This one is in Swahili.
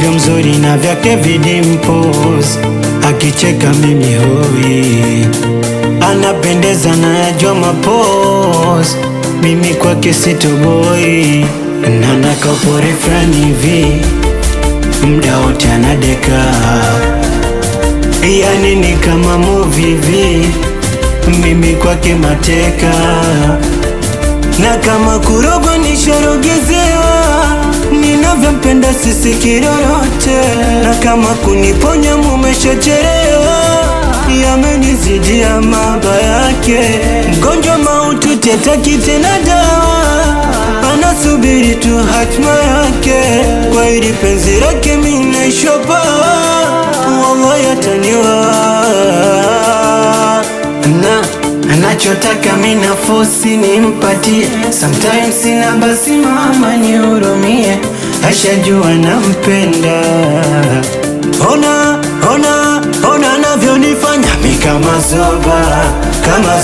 alivyo mzuri na vyake vidimpos, akicheka mimi hoi, anapendeza na yajua mapos, mimi kwake sitoboi, na nakapore frani hivi mda wote anadeka, yani ni kama movie hivi, mimi kwake mateka, na kama kurogo nishorogezewa, ninavyompenda sisi kirorote, na kama kuniponya mumeshacherewa, yamenizidia maba yake, mgonjwa mautu tetaki tena dawa, anasubiri tu hatima yake, kwa hili penzi lake mimi naishopa, wallahi ataniwa, na anachotaka mimi na force nimpatie, sometimes sina basi mama nihurumie, ashajua nampenda, ona navyonifanya mi kama zoba, kama